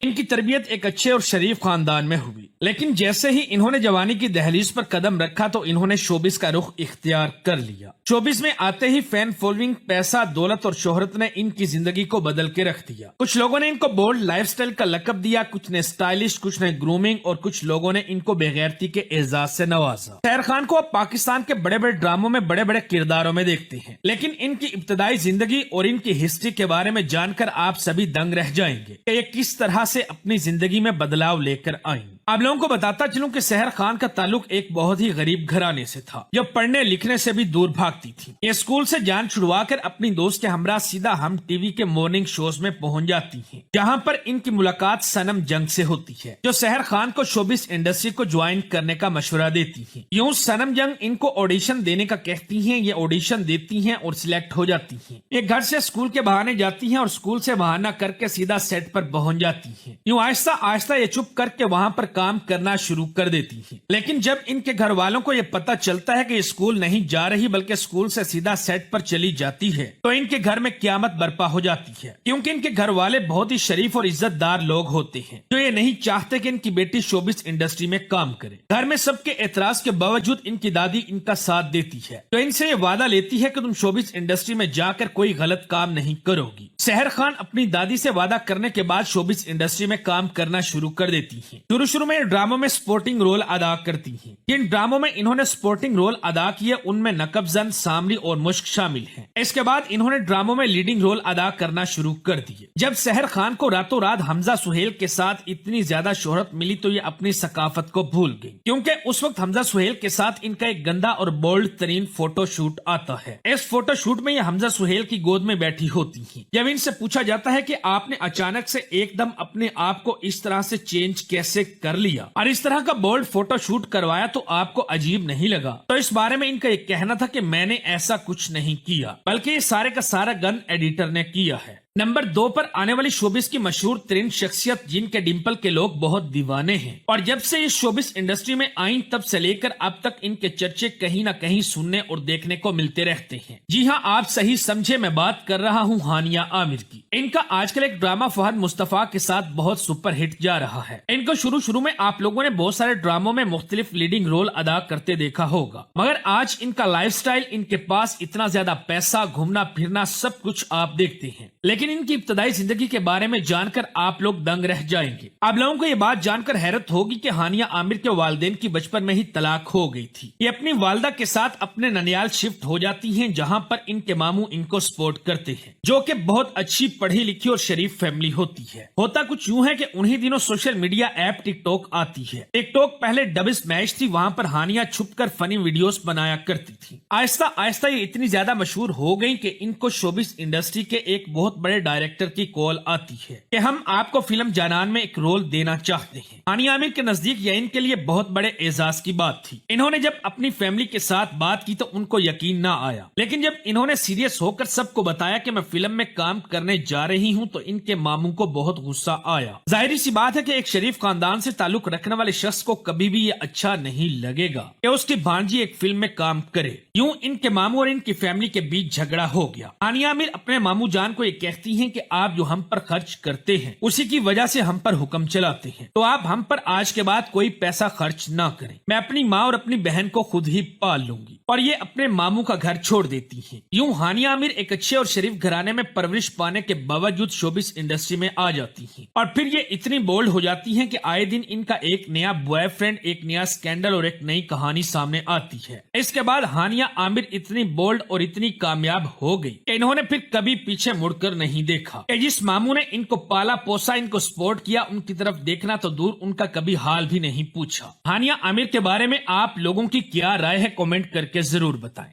ان کی تربیت ایک اچھے اور شریف خاندان میں ہوئی، لیکن جیسے ہی انہوں نے جوانی کی دہلیز پر قدم رکھا تو انہوں نے شوبز کا رخ اختیار کر لیا۔ شوبز میں آتے ہی فین فالوئنگ، پیسہ، دولت اور شہرت نے ان کی زندگی کو بدل کے رکھ دیا۔ کچھ لوگوں نے ان کو بولڈ لائف سٹائل کا لقب دیا، کچھ نے اسٹائلش، کچھ نے گرومنگ اور کچھ لوگوں نے ان کو بے غیرتی کے اعزاز سے نوازا۔ سحر خان کو اب پاکستان کے بڑے بڑے ڈراموں میں بڑے بڑے کرداروں میں دیکھتے ہیں، لیکن ان کی ابتدائی زندگی اور ان کی ہسٹری کے بارے میں جان کر آپ سبھی دنگ رہ جائیں گے کہ یہ کس طرح سے اپنی زندگی میں بدلاؤ لے کر آئیں۔ آپ لوگوں کو بتاتا چلوں کہ سحر خان کا تعلق ایک بہت ہی غریب گھرانے سے تھا، جو پڑھنے لکھنے سے بھی دور بھاگتی تھی۔ یہ اسکول سے جان چھڑوا کر اپنی دوست کے ہمراہ سیدھا ہم ٹی وی کے مارننگ شوز میں پہنچ جاتی ہیں، جہاں پر ان کی ملاقات صنم جنگ سے ہوتی ہے، جو سحر خان کو شوبز انڈسٹری کو جوائن کرنے کا مشورہ دیتی ہیں۔ یوں صنم جنگ ان کو آڈیشن دینے کا کہتی ہیں، یہ آڈیشن دیتی ہیں اور سلیکٹ ہو جاتی ہیں۔ یہ گھر سے اسکول کے بہانے جاتی ہیں اور اسکول سے بہانہ کر کے سیدھا سیٹ پر پہنچ جاتی ہیں۔ یوں آہستہ آہستہ یہ چپ کر کے وہاں پر کام کرنا شروع کر دیتی ہیں، لیکن جب ان کے گھر والوں کو یہ پتا چلتا ہے کہ یہ اسکول نہیں جا رہی بلکہ اسکول سے سیدھا سیٹ پر چلی جاتی ہے، تو ان کے گھر میں قیامت برپا ہو جاتی ہے، کیونکہ ان کے گھر والے بہت ہی شریف اور عزت دار لوگ ہوتے ہیں، جو یہ نہیں چاہتے کہ ان کی بیٹی شوبز انڈسٹری میں کام کرے۔ گھر میں سب کے اعتراض کے باوجود ان کی دادی ان کا ساتھ دیتی ہے، تو ان سے یہ وعدہ لیتی ہے کہ تم شوبز انڈسٹری میں جا کر کوئی غلط کام نہیں کرو گی۔ سحر خان اپنی دادی سے وعدہ کرنے کے بعد شوبز انڈسٹری میں کام کرنا شروع کر دیتی ہیں۔ شروع میں ڈراموں میں سپورٹنگ رول ادا کرتی ہیں۔ جن ڈراموں میں انہوں نے سپورٹنگ رول ادا کیے ان میں نقب زن، سامری اور مشک شامل ہیں۔ اس کے بعد انہوں نے ڈراموں میں لیڈنگ رول ادا کرنا شروع کر دیے۔ جب سحر خان کو راتوں رات حمزہ سہیل کے ساتھ اتنی زیادہ شہرت ملی تو یہ اپنی ثقافت کو بھول گئی، کیونکہ اس وقت حمزہ سہیل کے ساتھ ان کا ایک گندا اور بولڈ ترین فوٹو شوٹ آتا ہے۔ اس فوٹو شوٹ میں یہ حمزہ سہیل کی گود میں بیٹھی ہوتی ہیں۔ جب ان سے پوچھا جاتا ہے کہ آپ نے اچانک سے ایک دم اپنے آپ کو اس طرح سے چینج کیسے کر لیا اور اس طرح کا بولڈ فوٹو شوٹ کروایا تو آپ کو عجیب نہیں لگا، تو اس بارے میں ان کا یہ کہنا تھا کہ میں نے ایسا کچھ نہیں کیا، بلکہ یہ سارے کا سارا گن ایڈیٹر نے کیا ہے۔ نمبر 2 پر آنے والی شوبز کی مشہور ترین شخصیت جن کے ڈمپل کے لوگ بہت دیوانے ہیں، اور جب سے یہ شوبز انڈسٹری میں آئیں تب سے لے کر اب تک ان کے چرچے کہیں نہ کہیں سننے اور دیکھنے کو ملتے رہتے ہیں۔ جی ہاں، آپ صحیح سمجھے، میں بات کر رہا ہوں ہانیہ عامر کی۔ ان کا آج کل ایک ڈرامہ فہد مصطفیٰ کے ساتھ بہت سپر ہٹ جا رہا ہے۔ ان کو شروع میں آپ لوگوں نے بہت سارے ڈراموں میں مختلف لیڈنگ رول ادا کرتے دیکھا ہوگا، مگر آج ان کا لائف سٹائل، ان کے پاس اتنا زیادہ پیسہ، گھومنا پھرنا، سب کچھ آپ دیکھتے ہیں، لیکن ان کی ابتدائی زندگی کے بارے میں جان کر آپ لوگ دنگ رہ جائیں گے۔ آپ لوگوں کو یہ بات جان کر حیرت ہوگی کہ ہانیہ عامر کے والدین کی بچپن میں ہی طلاق ہو گئی تھی۔ یہ اپنی والدہ کے ساتھ اپنے ننیال شفٹ ہو جاتی ہیں، جہاں پر ان کے ماموں ان کو سپورٹ کرتے ہیں، جو کہ بہت اچھی پڑھی لکھی اور شریف فیملی ہوتی ہے۔ ہوتا کچھ یوں ہے کہ انہی دنوں سوشل میڈیا ایپ ٹک ٹاک آتی ہے۔ ٹک ٹاک پہلے ڈبس میچ تھی، وہاں پر ہانیہ چھپ کر فنی ویڈیوز بنایا کرتی تھی۔ آہستہ آہستہ یہ اتنی زیادہ مشہور ہو گئی کہ ان کو شوبز انڈسٹری کے ایک بہت بڑے ڈائریکٹر کی کال آتی ہے کہ ہم آپ کو فلم جانان میں ایک رول دینا چاہتے ہیں۔ ہانیہ عامر کے نزدیک یہ ان کے لیے بہت بڑے اعزاز کی بات تھی۔ انہوں نے جب اپنی فیملی کے ساتھ بات کی تو ان کو یقین نہ آیا، لیکن جب انہوں نے سیریس ہو کر سب کو بتایا کہ میں فلم میں کام کرنے جا رہی ہوں تو ان کے ماموں کو بہت غصہ آیا۔ ظاہری سی بات ہے کہ ایک شریف خاندان سے تعلق رکھنے والے شخص کو کبھی بھی یہ اچھا نہیں لگے گا کہ اس کی بھانجی ایک فلم میں کام کرے۔ یوں ان کے ماموں اور ان کی فیملی کے بیچ جھگڑا ہو گیا۔ ہانیہ عامر اپنے ماموں جان کو یہ کہتی ہیں کہ آپ جو ہم پر خرچ کرتے ہیں اسی کی وجہ سے ہم پر حکم چلاتے ہیں، تو آپ ہم پر آج کے بعد کوئی پیسہ خرچ نہ کریں، میں اپنی ماں اور اپنی بہن کو خود ہی پال لوں گی، اور یہ اپنے ماموں کا گھر چھوڑ دیتی ہیں۔ یوں ہانیہ عامر ایک اچھے اور شریف گھرانے میں پرورش پانے کے باوجود شوبز انڈسٹری میں آ جاتی ہیں، اور پھر یہ اتنی بولڈ ہو جاتی ہیں کہ آئے دن ان کا ایک نیا بوائے فرینڈ، ایک نیا سکینڈل اور ایک نئی کہانی سامنے آتی ہے۔ اس کے بعد ہانیہ عامر اتنی بولڈ اور اتنی کامیاب ہو گئی کہ انہوں نے پھر کبھی پیچھے مڑ کر نہیں دیکھا کہ جس ماموں نے ان کو پالا پوسا، ان کو سپورٹ کیا، ان کی طرف دیکھنا تو دور، ان کا کبھی حال بھی نہیں پوچھا۔ ہانیہ عامر کے بارے میں آپ لوگوں کی کیا رائے ہے، کمنٹ کر کے ضرور بتائیں۔